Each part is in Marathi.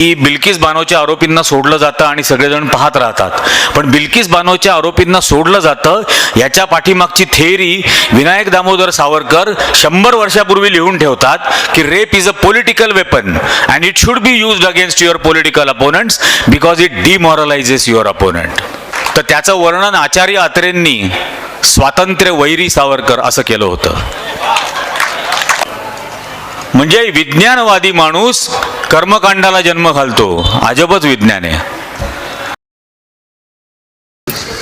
की बिल्किस बानोच्या आरोपींना सोडलं जातं आणि सगळेजण पाहत राहतात. पण बिल्किस बानोच्या आरोपींना सोडलं जातं याच्या पाठीमागची थेअरी विनायक दामोदर सावरकर 100 वर्षापूर्वी लिहून ठेवतात की rape is a political weapon and it should be used against your political opponents because it demoralises your opponent. तर त्याचं वर्णन आचार्य अत्रेंनी स्वातंत्र्य वैरी सावरकर असं केलं होतं. म्हणजे विज्ञानवादी माणूस कर्मकांडाला जन्म घालतो. अजबच विज्ञान आहे.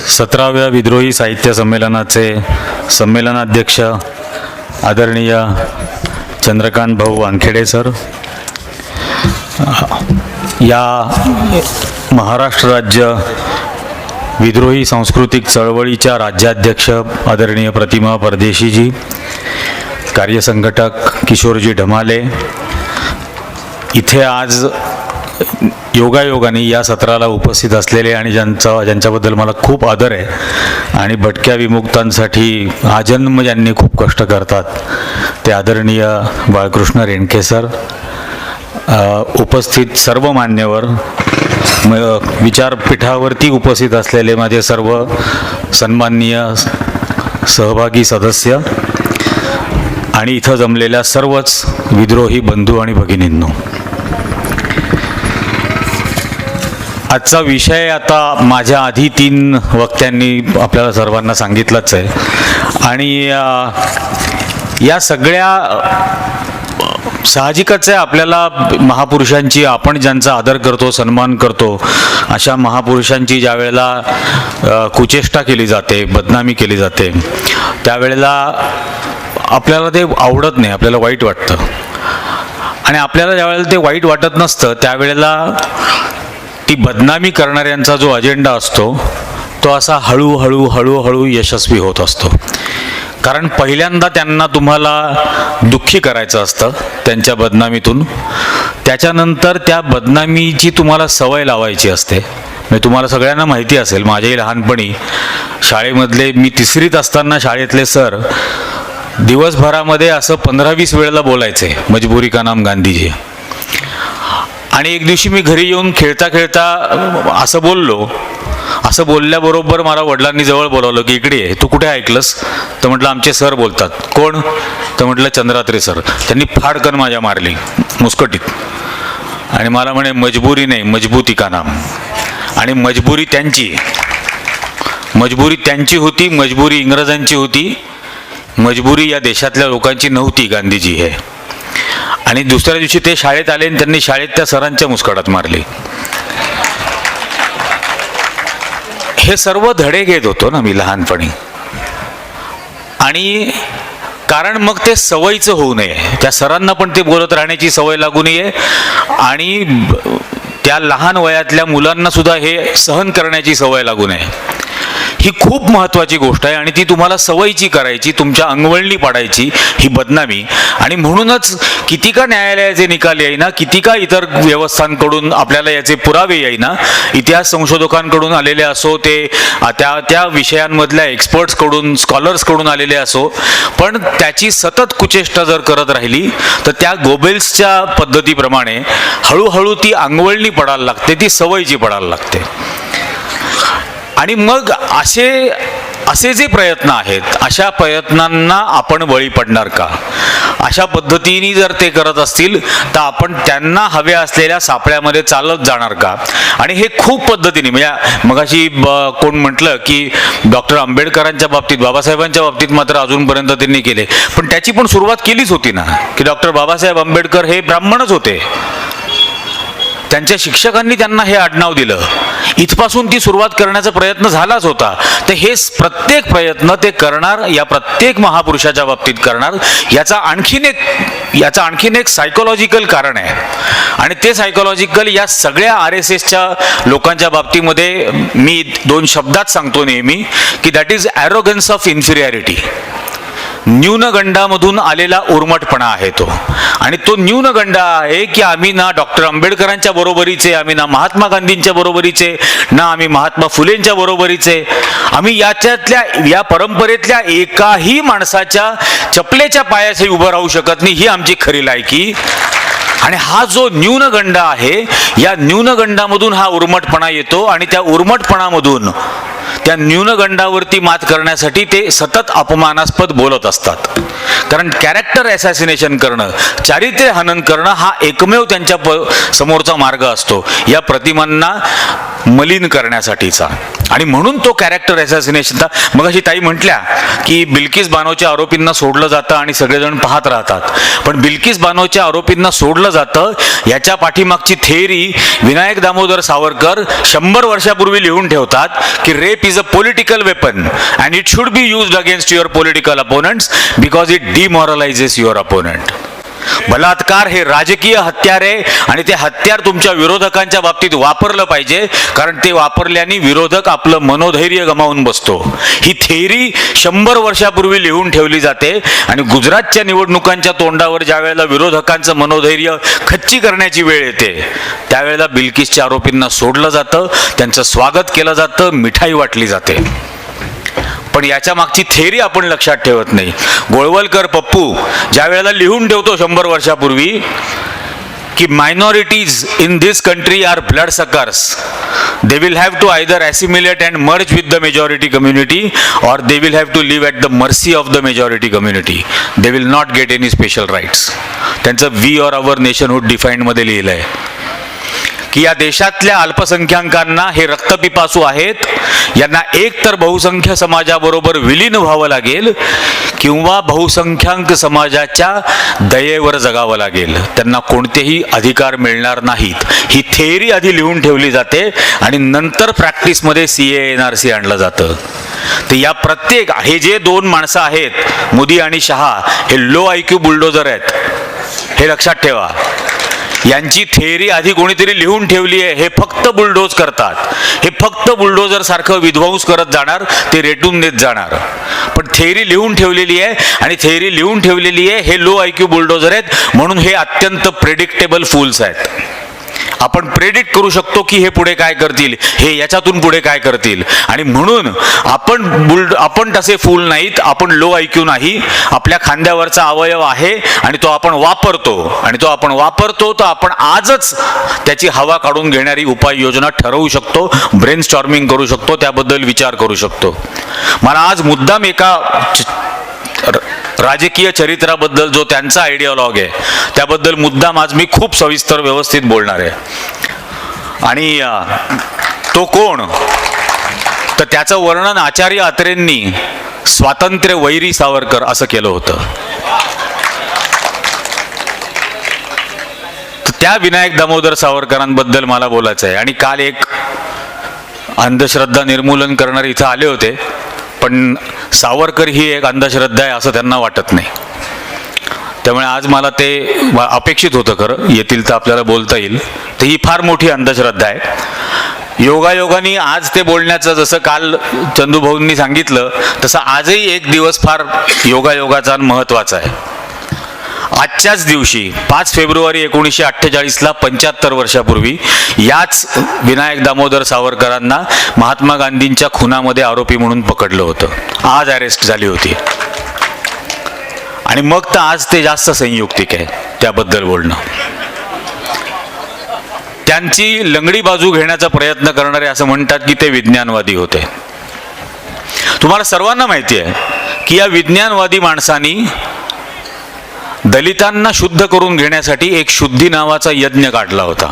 17व्या विद्रोही साहित्य संमेलनाचे संमेलनाध्यक्ष आदरणीय चंद्रकांत भाऊ वानखेडे सर, या महाराष्ट्र राज्य विद्रोही सांस्कृतिक चळवळीच्या राज्याध्यक्ष आदरणीय प्रतिमा परदेशीजी, कार्यसंघटक किशोरजी ढमाले, इथे आज योगायोगाने या सत्राला उपस्थित असलेले आणि ज्यांच्याबद्दल मला खूप आदर आहे आणि भटक्या विमुक्तांसाठी आजन्म ज्यांनी खूप कष्ट करतात ते आदरणीय बाळकृष्ण रेणके सर, उपस्थित सर्व मान्यवर, विचारपीठावरती उपस्थित असलेले माझे सर्व सन्माननीय सहभागी सदस्य आणि इथं जमलेल्या सर्वच विद्रोही बंधू आणि भगिनींनो, आजचा विषय आता माझ्या आधी 3 वक्त्यांनी आपल्याला सर्वांना सांगितलंच आहे आणि या सगळ्या साहजिकच आहे. आपल्याला महापुरुषांची, आपण ज्यांचा आदर करतो, सन्मान करतो, अशा महापुरुषांची ज्या वेळेला कुचेष्टा केली जाते, बदनामी केली जाते, त्यावेळेला आपल्याला ते आवडत नाही, आपल्याला वाईट वाटतं. आणि आपल्याला ज्या वेळेला ते वाईट वाटत नसतं त्यावेळेला ती बदनामी करणाऱ्यांचा जो अजेंडा असतो तो असा हळूहळू हळूहळू यशस्वी होत असतो. कारण पहिल्यांदा त्यांना तुम्हाला दुःखी करायचं असतं त्यांच्या बदनामीतून, त्याच्यानंतर त्या बदनामीची तुम्हाला सवय लावायची असते. म्हणजे तुम्हाला सगळ्यांना माहिती असेल, माझ्याही लहानपणी शाळेमधले, मी 3रीत असताना शाळेतले सर दिवसभरामध्ये असं 15-20 वेळेला बोलायचे मजबुरी का नाम गांधीजी. आणि एक दिवशी मी घरी येऊन खेळता खेळता असं बोललो. असं बोलल्याबरोबर मला वडिलांनी जवळ बोलावलं की इकडे आहे, तू कुठे ऐकलंस? तर म्हटलं आमचे सर बोलतात. कोण? तर म्हटलं चंद्रात्रे सर. त्यांनी फाडकन माझ्या मारली मुस्कटीत आणि मला म्हणे मजबुरी नाही, मजबूती का नाम. आणि मजबुरी त्यांची होती, मजबुरी इंग्रजांची होती, मजबुरी या देशातल्या लोकांची नव्हती. गांधीजी हे. आणि दुसऱ्या दिवशी ते शाळेत आले आणि त्यांनी शाळेत त्या सरांच्या मुस्कटात मारली. हे सर्व धडे घेत होतो ना मी लहानपणी. आणि कारण मग ते सवयीचं होऊ नये, त्या सरांना पण ते बोलत राहण्याची सवय लागू नये आणि त्या लहान वयातल्या मुलांना सुद्धा हे सहन करण्याची सवय लागू नये. ही खूप महत्त्वाची गोष्ट आहे आणि ती तुम्हाला सवयीची करायची, तुमच्या अंगवळणी पाडायची ही बदनामी. आणि म्हणूनच किती का न्यायालयाचे निकाल येईना, किती का इतर व्यवस्थांकडून आपल्याला याचे पुरावे येईना, इतिहास संशोधकांकडून आलेले असो, ते त्या विषयांमधल्या एक्सपर्ट्सकडून, स्कॉलर्सकडून आलेले असो, पण त्याची सतत कुचेष्टा जर करत राहिली तर त्या गोबेल्सच्या पद्धतीप्रमाणे हळूहळू ती अंगवळणी पडायला लागते, ती सवयीची पडायला लागते. आणि मग असे जे प्रयत्न आहेत, अशा प्रयत्नांना आपण बळी पडणार का? अशा पद्धतीने जर ते करत असतील तर आपण त्यांना हव्या असलेल्या सापळ्यामध्ये चालत जाणार का? आणि हे खूप पद्धतीने, म्हणजे मगाशी कोण म्हटलं की डॉक्टर आंबेडकरांच्या बाबतीत, बाबासाहेबांच्या बाबतीत मात्र अजूनपर्यंत त्यांनी केले, पण त्याची पण सुरुवात केलीच होती ना, की डॉक्टर बाबासाहेब आंबेडकर हे ब्राह्मणच होते, त्यांच्या शिक्षकांनी त्यांना हे आडनाव दिलं, इथपासून ती सुरुवात करण्याचा प्रयत्न झालाच होता. तर हे प्रत्येक प्रयत्न ते करणार, या प्रत्येक महापुरुषाच्या बाबतीत करणार. याचा आणखीन एक सायकोलॉजिकल कारण आहे आणि ते सायकोलॉजिकल या सगळ्या RSSच्या लोकांच्या बाबतीमध्ये मी 2 शब्दात सांगतो नेहमी की that is arrogance of inferiority. न्यूनगंडामधून आलेला उर्मटपणा आहे तो. आणि तो न्यूनगंड आहे की आम्ही ना डॉक्टर आंबेडकरांच्या बरोबरीचे, आम्ही ना महात्मा गांधींच्या बरोबरीचे, ना आम्ही महात्मा फुलेंच्या बरोबरीचे, आम्ही या परंपरेतल्या एकाही माणसाच्या चपलेच्या पायाशी उभं राहू शकत नाही, ही आमची खरी लायकी. आणि हा जो न्यूनगंड आहे, या न्यूनगंडामधून हा उर्मटपणा येतो आणि त्या उर्मटपणामधून त्या न्यूनगंडावरती मात करण्यासाठी ते सतत अपमानास्पद बोलत असतात. कारण कॅरेक्टर ॲसॅसिनेशन करणं, चारित्र्य हनन करणं हा एकमेव त्यांच्या समोरचा मार्ग असतो या प्रतिमांना मलिन करण्यासाठीचा. आणि म्हणून तो कॅरेक्टर ॲसॅसिनेशनचा, मग अशी ताई म्हटल्या की बिल्किस बानोच्या आरोपींना सोडलं जातं आणि सगळेजण पाहत राहतात. पण बिल्किस बानोच्या आरोपींना सोडलं जातं याच्या पाठीमागची थेअरी विनायक दामोदर सावरकर 100 वर्षापूर्वी लिहून ठेवतात की rape is a political weapon and it should be used against your political opponents because it demoralises your opponent. बलात्कार हे राजकीय हत्यार आहे आणि ते हत्यार तुमच्या विरोधकांच्या बाबतीत वापरलं पाहिजे, कारण ते वापरल्याने विरोधक आपलं मनोधैर्य गमावून बसतो. ही थेअरी 100 वर्षापूर्वी लिहून ठेवली जाते आणि गुजरातच्या निवडणुकांच्या तोंडावर ज्या वेळेला विरोधकांचं मनोधैर्य खच्ची करण्याची वेळ येते त्यावेळेला बिल्किसच्या आरोपींना सोडलं जातं, त्यांचं स्वागत केलं जातं, मिठाई वाटली जाते. पण याच्या मागची थेअरी आपण लक्षात ठेवत नाही. गोळवलकर पप्पू ज्या वेळेला लिहून ठेवतो 100 वर्षापूर्वी की minorities in this country are blood suckers, they will have to either assimilate and merge with the majority community or they will have to live at the mercy of the majority community, they will not get any special rights. त्यांचं वी ऑर अवर नेशनहुड डिफाईंडमध्ये लिहिलं आहे की या देशातल्या अल्पसंख्याकांना हे रक्तपिपासू आहेत, यांना एक तर बहुसंख्य समाजाबरोबर विलीन व्हावं लागेल किंवा बहुसंख्याक समाजाच्या दयेवर जगावं लागेल, त्यांना कोणतेही अधिकार मिळणार नाहीत. ही थेअरी आधी लिहून ठेवली जाते आणि नंतर प्रॅक्टिसमध्ये CAA NRC आणलं जातं. तर या प्रत्येक हे जे 2 माणसं आहेत मोदी आणि शहा, हे लो IQ बुलडोजर आहेत, हे लक्षात ठेवा. यांची थेअरी आधी कोणीतरी लिहून ठेवली आहे. हे फक्त बुलडोज करतात, हे फक्त बुलडोजर सारखं विध्वंस करत जाणार, ते रेटून देत जाणार. पण थेअरी लिहून ठेवलेली आहे आणि थेअरी लिहून ठेवलेली आहे. हे लो IQ बुलडोजर आहेत म्हणून हे अत्यंत प्रेडिक्टेबल फूल्स आहेत. आपण प्रेडिक्ट करू शकतो की हे पुढे काय करतील, हे याच्यातून पुढे काय करतील. आणि म्हणून आपण तसे फूल नाहीत, आपण लो IQ नाही. आपल्या खांद्यावरचा अवयव आहे आणि तो आपण वापरतो, आणि तो आपण वापरतो तर आपण आजच त्याची हवा काढून घेणारी उपाययोजना ठरवू शकतो, ब्रेन स्टॉर्मिंग करू शकतो, त्याबद्दल विचार करू शकतो. मला आज मुद्दाम एका राजकीय चरित्राबद्दल जो त्यांचा आयडिओलॉग आहे त्याबद्दल मुद्दाम आज मी खूप सविस्तर व्यवस्थित बोलणार आहे. आणि तो कोण, तर त्याचं वर्णन आचार्य अत्रेंनी स्वातंत्र्य वैरी सावरकर असं केलं होतं. त्या विनायक दामोदर सावरकरांबद्दल मला बोलायचं आहे. आणि काल एक अंधश्रद्धा निर्मूलन करणारे इथं आले होते, पण सावरकर ही एक अंधश्रद्धा आहे असं त्यांना वाटत नाही. त्यामुळे आज मला ते अपेक्षित होतं, खरं येतील तर आपल्याला बोलता येईल. तर ही फार मोठी अंधश्रद्धा आहे. योगायोगाने आज ते बोलण्याचं, जसं काल चंदूभाऊंनी सांगितलं तसं आजही एक दिवस फार योगायोगाचा महत्त्वाचा आहे. आजच्याच दिवशी 5 फेब्रुवारी 1948ला 75 वर्षापूर्वी याच विनायक दामोदर सावरकरांना महात्मा गांधींच्या खुनामध्ये आरोपी म्हणून पकडलं होतं. आज अरेस्ट झाली होती. आणि मग तर आज ते जास्त संयुक्तिक आहे त्याबद्दल बोलणं. त्यांची लंगडी बाजू घेण्याचा प्रयत्न करणारे असं म्हणतात की ते विज्ञानवादी होते. तुम्हाला सर्वांना माहिती आहे की या विज्ञानवादी माणसांनी दलितांना शुद्ध करून घेण्यासाठी एक शुद्धी नावाचा यज्ञ काढला होता.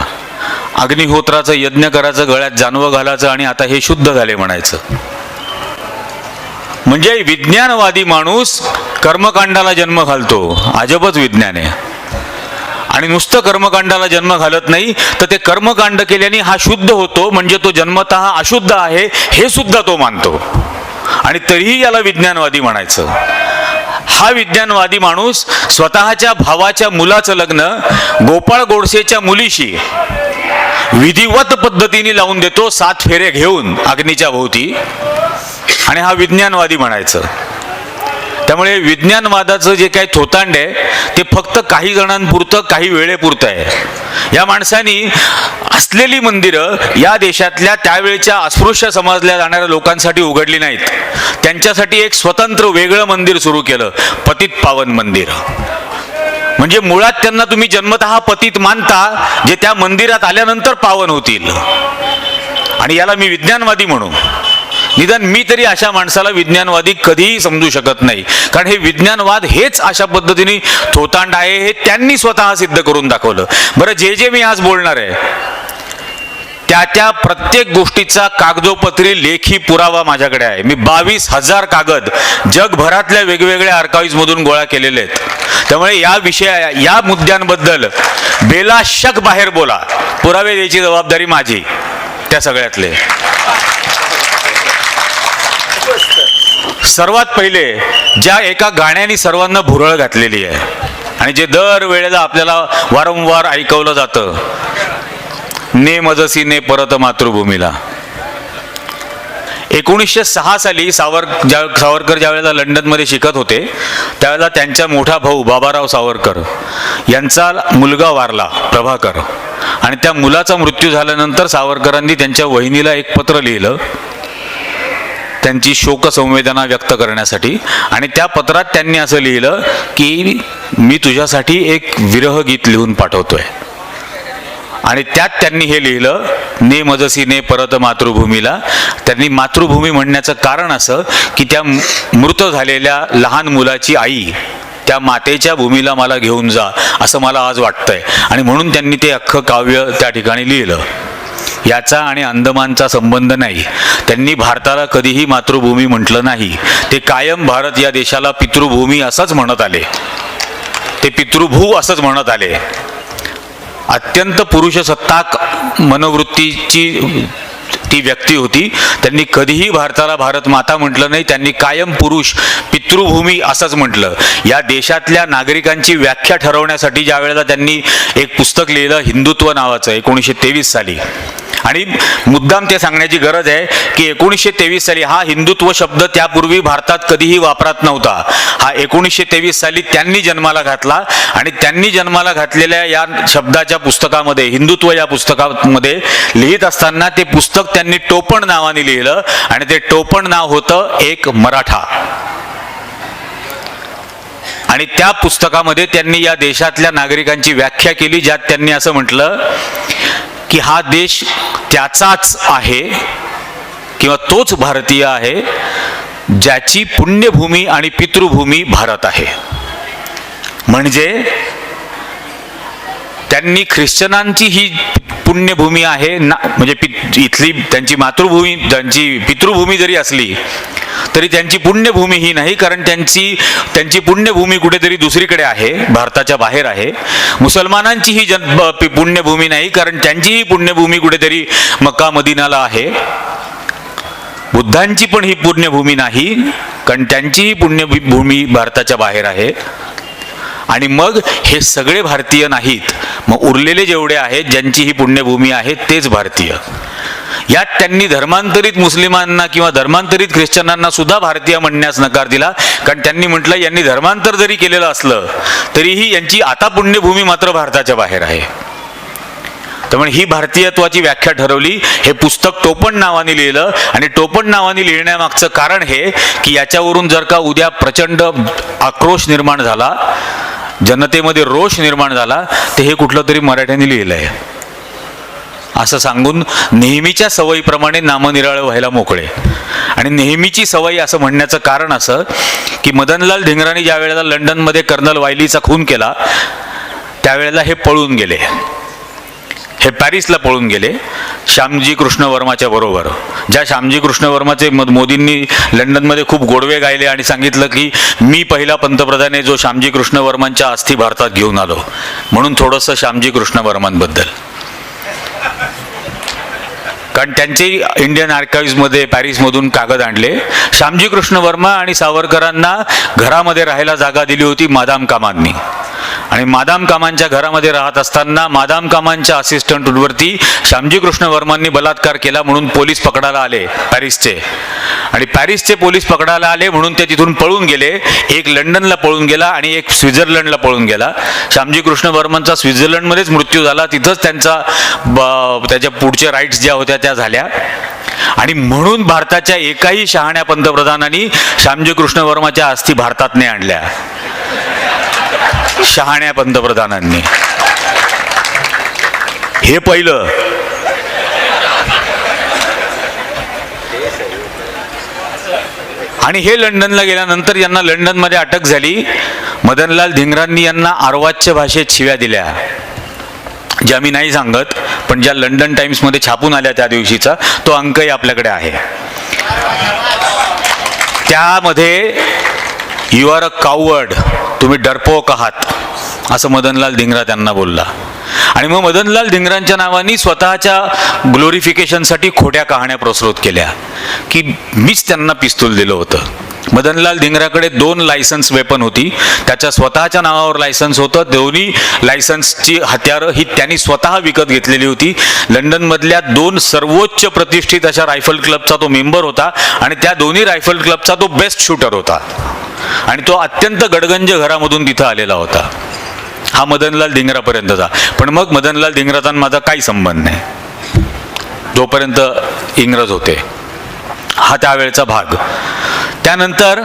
अग्निहोत्राचा यज्ञ करायचं, गळ्यात जानवं घालायचं आणि आता हे शुद्ध झाले म्हणायचं. म्हणजे विज्ञानवादी माणूस कर्मकांडाला जन्म घालतो. अजबच विज्ञान आहे. आणि नुसतं कर्मकांडाला जन्म घालत नाही तर ते कर्मकांड केल्याने हा शुद्ध होतो, म्हणजे तो जन्मतः अशुद्ध आहे हे सुद्धा तो मानतो. आणि तरीही याला विज्ञानवादी म्हणायचं. हा विज्ञानवादी माणूस स्वतःच्या भावाच्या मुलाचं लग्न गोपाळ गोडसेच्या मुलीशी विधिवत पद्धतीने लावून देतो, 7 फेरे घेऊन अग्नीच्या भोवती, आणि हा विज्ञानवादी म्हणायचं. त्यामुळे विज्ञानवादाचं जे काही थोतांड आहे ते फक्त काही जणांपुरतं, काही वेळेपुरतं आहे. या माणसांनी असलेली मंदिरं या देशातल्या त्यावेळच्या अस्पृश्य समजल्या जाणाऱ्या लोकांसाठी उघडली नाहीत. त्यांच्यासाठी एक स्वतंत्र वेगळं मंदिर सुरू केलं, पतित पावन मंदिर. म्हणजे मुळात त्यांना तुम्ही जन्मतः पतित मानता, जे त्या मंदिरात आल्यानंतर पावन होतील. आणि याला मी विज्ञानवादी म्हणू, निदान मी तरी अशा माणसाला विज्ञानवादी कधीही समजू शकत नाही. कारण हे विज्ञानवाद हेच अशा पद्धतीने थोतांड आहे, हे त्यांनी स्वतः सिद्ध करून दाखवलं. बरं, जे मी आज बोलणार आहे त्या प्रत्येक गोष्टीचा कागदोपत्री लेखी पुरावा माझ्याकडे आहे. मी 22,000 कागद जगभरातल्या वेगवेगळ्या आर्काइव्हमधून गोळा केलेले आहेत. त्यामुळे या मुद्द्यांबद्दल बेलाशक बाहेर बोला, पुरावे द्यायची जबाबदारी माझी त्या सगळ्यातले. सर्वात पहिले ज्या एका गाण्याने सर्वांना भुरळ घातलेली आहे आणि जे दर वेळेला आपल्याला वारंवार ऐकवलं जातं, ने मजसी ने परत मातृभूमीला. 1906 साली सावरकर ज्या वेळेला लंडनमध्ये शिकत होते, त्यावेळेला त्यांचा मोठा भाऊ बाबाराव सावरकर यांचा मुलगा वारला, प्रभाकर. आणि त्या मुलाचा मृत्यू झाल्यानंतर सावरकरांनी त्यांच्या वहिनीला एक पत्र लिहिलं त्यांची शोक संवेदना व्यक्त करण्यासाठी. आणि त्या पत्रात त्यांनी असं लिहिलं की मी तुझ्यासाठी एक विरह गीत लिहून पाठवतोय. आणि त्यात त्यांनी हे लिहिलं, ने मजसी ने परत मातृभूमीला. त्यांनी मातृभूमी म्हणण्याचं कारण असं की त्या मृत झालेल्या लहान मुलाची आई त्या मातेच्या भूमीला मला घेऊन जा, असं मला आज वाटतंय. आणि म्हणून त्यांनी ते अख्खं काव्य त्या ठिकाणी लिहिलं. याचा आणि अंदमानचा संबंध नाही. त्यांनी भारताला कधीही मातृभूमी म्हटलं नाही. ते कायम भारत या देशाला पितृभूमी असंच म्हणत आले, ते पितृभू असंच म्हणत आले. अत्यंत पुरुषसत्ताक मनोवृत्तीची ती व्यक्ती होती. त्यांनी कधीही भारताला भारत माता म्हटलं नाही. त्यांनी कायम पुरुष पितृभूमी असंच म्हटलं. या देशातल्या नागरिकांची व्याख्या ठरवण्यासाठी ज्या वेळेला त्यांनी एक पुस्तक लिहिलं हिंदुत्व नावाचं 1923 साली. आणि मुद्दाम ते सांगण्याची गरज आहे की 1923 साली हा हिंदुत्व शब्द त्यापूर्वी भारतात कधीही वापरात नव्हता. हा 1923 साली त्यांनी जन्माला घातला. आणि त्यांनी जन्माला घातलेल्या या शब्दाच्या पुस्तकामध्ये, हिंदुत्व या पुस्तकामध्ये लिहित असताना ते पुस्तक त्यांनी टोपण नावाने लिहिलं. आणि ते टोपण नाव होतं एक मराठा. आणि त्या पुस्तकामध्ये त्यांनी या देशातल्या नागरिकांची व्याख्या केली, ज्यात त्यांनी असं म्हटलं की हा देश त्याचाच आहे किंवा तोच भारतीय आहे ज्याची पुण्यभूमी आणि पितृभूमी भारत आहे. म्हणजे त्यांनी ख्रिश्चनांची ही पुण्यभूमी आहे ना, म्हणजे इथली त्यांची मातृभूमी, त्यांची पितृभूमी जरी असली तरी त्यांची पुण्यभूमी ही नाही, कारण त्यांची पुण्यभूमी कुठेतरी दुसरीकडे आहे, भारताच्या बाहेर आहे. मुसलमानांची ही पुण्यभूमी नाही, कारण त्यांचीही पुण्यभूमी कुठेतरी मक्का मदिनाला आहे. बुद्धांची पण ही पुण्यभूमी नाही, कारण त्यांचीही पुण्यभूमी भारताच्या बाहेर आहे. आणि मग हे सगळे भारतीय नाहीत, मग उरलेले जेवढे आहेत ज्यांची ही पुण्यभूमी आहे तेच भारतीय. यात त्यांनी धर्मांतरित मुस्लिमांना किंवा धर्मांतरित ख्रिश्चनांना सुद्धा भारतीय म्हणण्यास नकार दिला, कारण त्यांनी म्हटलं यांनी धर्मांतर जरी केलेलं असलं तरीही यांची आता पुण्यभूमी मात्र भारताच्या बाहेर आहे. त्यामुळे ही भारतीयत्वाची व्याख्या ठरवली. हे पुस्तक टोपण नावाने लिहिलं. आणि टोपण नावाने लिहिण्यामागचं कारण हे की याच्यावरून जर का उद्या प्रचंड आक्रोश निर्माण झाला, जनतेमध्ये रोष निर्माण झाला, तर हे कुठलं तरी मराठ्याने लिहिलं आहे असं सांगून नेहमीच्या सवयीप्रमाणे नामनिराळं व्हायला मोकळे. आणि नेहमीची सवय असं म्हणण्याचं कारण असं की मदनलाल धिंगरांनी ज्या वेळेला लंडनमध्ये कर्नल वायलीचा खून केला त्यावेळेला हे पळून गेले, हे पॅरिसला पळून गेले श्यामजी कृष्ण वर्माच्या बरोबर. ज्या श्यामजी कृष्ण वर्माचे मोदींनी लंडनमध्ये खूप गोडवे गायले आणि सांगितलं की मी पहिला पंतप्रधान आहे जो श्यामजी कृष्ण वर्मांच्या अस्थी भारतात घेऊन आलो. म्हणून थोडंसं श्यामजी कृष्ण वर्मांबद्दल, कारण त्यांचे इंडियन आर्काइव्हमध्ये पॅरिसमधून कागद आणले. श्यामजी कृष्ण वर्मा आणि सावरकरांना घरामध्ये राहायला जागा दिली होती मादाम कामांनी. आणि मादाम कामांच्या घरामध्ये राहत असताना मादाम कामांच्या असिस्टंटवरती श्यामजी कृष्ण वर्मांनी बलात्कार केला म्हणून पोलीस पकडायला आले पॅरिसचे. आणि पॅरिसचे पोलीस पकडायला आले म्हणून ते तिथून पळून गेले. एक लंडनला पळून गेला आणि एक स्वित्झर्लंडला पळून गेला. श्यामजी कृष्ण वर्मांचा स्वित्झर्लंडमध्येच मृत्यू झाला. तिथंच त्याच्या पुढच्या राईट्स ज्या होत्या त्या झाल्या. आणि म्हणून भारताच्या एकाही शहाण्या पंतप्रधानांनी श्यामजी कृष्ण वर्माच्या अस्थी भारतात नाही आणल्या. शहाण्या पंतप्रधानांनी. हे पहिलं. आणि हे लंडनला गेल्यानंतर यांना लंडनमध्ये अटक झाली. मदनलाल धिंगरांनी यांना अर्वाच्य भाषेत शिव्या दिल्या, ज्या मी नाही सांगत, पण ज्या लंडन टाइम्समध्ये छापून आल्या त्या दिवशीचा तो अंकही आपल्याकडे आहे. त्यामध्ये यू आर अ कावर्ड, तुम्ही डरपोक आहात, असं मदनलाल धिंगरा त्यांना बोलला. आणि मग मदनलाल धिंगरांच्या नावाने स्वतःच्या ग्लोरिफिकेशनसाठी खोट्या कहाण्या प्रसृत केल्या की मीच त्यांना पिस्तूल दिलं होतं. मदनलाल धिंगराकडे 2 लायसन्स वेपन होती, त्याच्या स्वतःच्या नावावर लायसन्स होतं. दोन्ही लायसन्सची हत्यारं ही त्यांनी स्वतः विकत घेतलेली होती. लंडनमधल्या 2 सर्वोच्च प्रतिष्ठित अशा रायफल क्लबचा तो मेंबर होता आणि त्या दोन्ही रायफल क्लबचा तो बेस्ट शूटर होता आणि तो अत्यंत गडगंज घरामधून तिथं आलेला होता. हा मदनलाल धिंगरापर्यंतचा. पण मग मदनलाल धिंगराचा माझा काही संबंध नाही, जोपर्यंत इंग्रज होते. हा त्यावेळचा भाग. त्यानंतर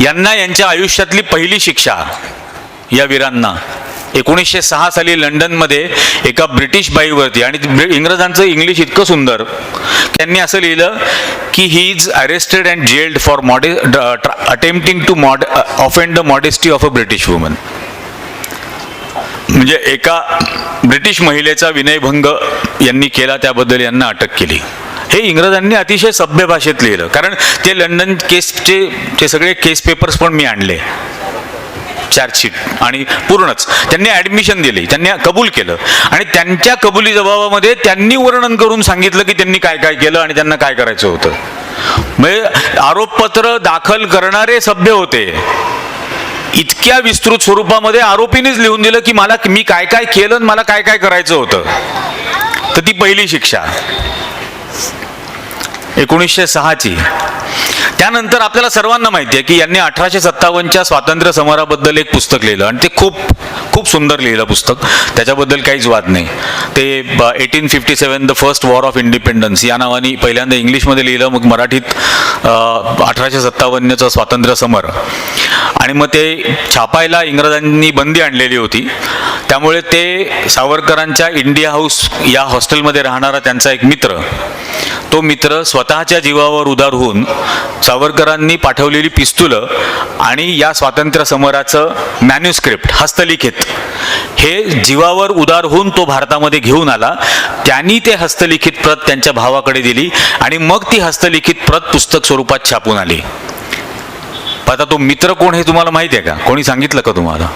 यांना यांच्या आयुष्यातली पहिली शिक्षा, या वीरांना 1906 साली लंडनमध्ये एका ब्रिटिश बाईवरती, आणि इंग्रजांचं इंग्लिश इतकं सुंदर, त्यांनी असं लिहिलं की he is arrested and jailed for attempting to offend the modesty of a British woman. म्हणजे एका ब्रिटिश महिलेचा विनयभंग यांनी केला, त्याबद्दल यांना अटक केली. हे इंग्रजांनी अतिशय सभ्य भाषेत लिहिलं, कारण ते लंडन केसचे ते सगळे केस पेपर्स पण मी आणले, चार्जशीट, आणि पूर्णच त्यांनी ॲडमिशन दिली, त्यांनी कबूल केलं. आणि त्यांच्या कबुली जबाबामध्ये त्यांनी वर्णन करून सांगितलं की त्यांनी काय काय केलं आणि त्यांना काय करायचं होतं. म्हणजे आरोपपत्र दाखल करणारे सभ्य होते. इतक्या विस्तृत स्वरूपामध्ये आरोपीनेच लिहून दिलं की मी काय काय केलं आणि मला काय काय करायचं होतं. तर ती पहिली शिक्षा 1906ची. त्यानंतर आपल्याला सर्वांना माहिती आहे की यांनी 1857च्या स्वातंत्र्य समराबद्दल एक पुस्तक लिहिलं आणि ते खूप खूप सुंदर लिहिलं पुस्तक, त्याच्याबद्दल काहीच वाद नाही. ते 1857 the first war of independence या नावाने पहिल्यांदा इंग्लिशमध्ये लिहिलं, मग मराठीत 1857चं स्वातंत्र्य समर. आणि मग ते छापायला इंग्रजांनी बंदी आणलेली होती, त्यामुळे ते सावरकरांच्या इंडिया हाऊस या हॉस्टेलमध्ये राहणारा त्यांचा एक मित्र, तो मित्र स्वतःच्या जीवावर उदार होऊन सावरकरांनी पाठवलेली पिस्तुलं आणि या स्वातंत्र्य समराचं मॅन्युस्क्रिप्ट हस्तलिखित हे जीवावर उदार होऊन तो भारतामध्ये घेऊन आला. त्यांनी ते हस्तलिखित प्रत त्यांच्या भावाकडे दिली आणि मग ती हस्तलिखित प्रत पुस्तक स्वरूपात छापून आली. आता तो मित्र कोण हे तुम्हाला माहिती आहे का? कोणी सांगितलं का तुम्हाला?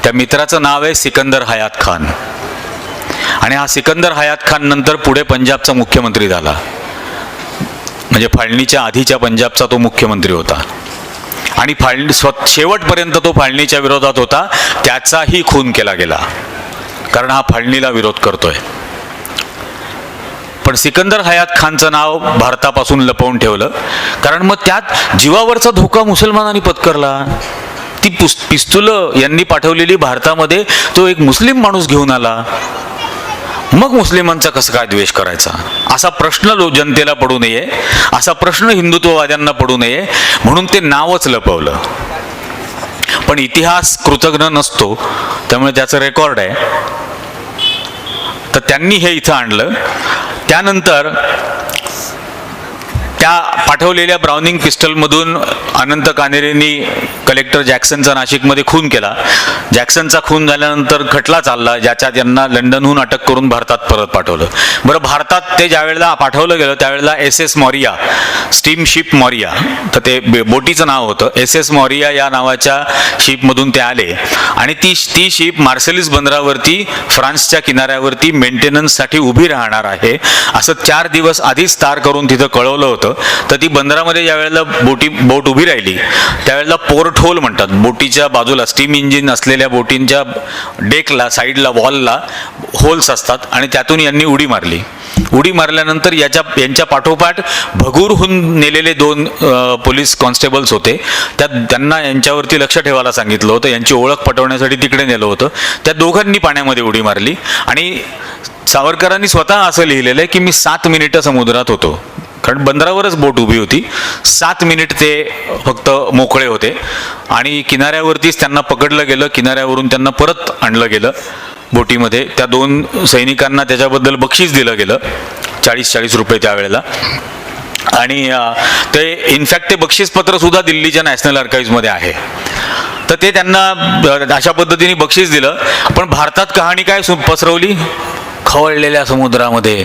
त्या मित्राचं नाव आहे सिकंदर हयात खान. आणि हा सिकंदर हयात खान नंतर पुढे पंजाबचा मुख्यमंत्री झाला, म्हणजे फाळणीच्या आधीच्या पंजाबचा तो मुख्यमंत्री होता. आणि शेवटपर्यंत तो फाळणीच्या विरोधात होता, त्याचाही खून केला गेला, कारण हा फाळणीला विरोध करतोय. पण सिकंदर हयात खानचं नाव भारतापासून लपवून ठेवलं, कारण मग त्यात जीवावरचा धोका मुसलमानांनी पत्करला. ती पिस्तुलं यांनी पाठवलेली भारतामध्ये तो एक मुस्लिम माणूस घेऊन आला, मग मुस्लिमांचा कसं काय द्वेष करायचा, असा प्रश्न जनतेला पडू नये, असा प्रश्न हिंदुत्ववाद्यांना पडू नये म्हणून ते नावच लपवलं. पण इतिहास कृतज्ञ नसतो, त्यामुळे त्याचं रेकॉर्ड आहे. तर त्यांनी हे इथं आणलं. त्यानंतर त्या पाठवलेल्या ब्राउनिंग पिस्टलमधून अनंत कानेरेंनी कलेक्टर जॅक्सनचा नाशिकमध्ये खून केला. जॅक्सनचा खून झाल्यानंतर खटला चालला, ज्याच्यात यांना लंडनहून अटक करून भारतात परत पाठवलं. बरं, भारतात ते ज्यावेळेला पाठवलं गेलं त्यावेळेला SS मॉरिया, स्टीमशिप मॉरिया, तर ते बोटीचं नाव होतं, SS मॉरिया या नावाच्या शिपमधून ते आले. आणि ती शिप मार्सेलिस बंदरावरती फ्रान्सच्या किनाऱ्यावरती मेंटेनन्ससाठी उभी राहणार आहे असं 4 दिवस आधीच तार करून तिथं कळवलं होतं. तर ती बंदरामध्ये ज्या वेळेला बोट उभी राहिली त्यावेळेला पोर्ट होल म्हणतात, बोटीच्या बाजूला स्टीम इंजिन असलेल्या बोटींच्या डेकला, साईडला, वॉलला होल्स असतात आणि त्यातून यांनी उडी मारली. उडी मारल्यानंतर यांच्या पाठोपाठ भगूरहून नेलेले 2 पोलीस कॉन्स्टेबल्स होते, त्यांना यांच्यावरती लक्ष ठेवायला सांगितलं होतं, यांची ओळख पटवण्यासाठी तिकडे नेलं होतं. त्या दोघांनी पाण्यामध्ये उडी मारली आणि सावरकरांनी स्वतः असं लिहिलेलं आहे की मी 7 मिनिटं समुद्रात होतो. कारण बंदरावरच बोट उभी होती. 7 मिनिट ते फक्त मोकळे होते आणि किनाऱ्यावरतीच त्यांना पकडलं गेलं. किनाऱ्यावरून त्यांना परत आणलं गेलं बोटीमध्ये. त्या 2 सैनिकांना त्याच्याबद्दल बक्षीस दिलं गेलं, 40-40 रुपये त्यावेळेला. आणि ते इनफॅक्ट ते बक्षीसपत्रसुद्धा दिल्लीच्या नॅशनल आर्काईव्हमध्ये आहे. तर ते त्यांना अशा पद्धतीने बक्षीस दिलं. पण भारतात कहाणी काय पसरवली? खवळलेल्या समुद्रामध्ये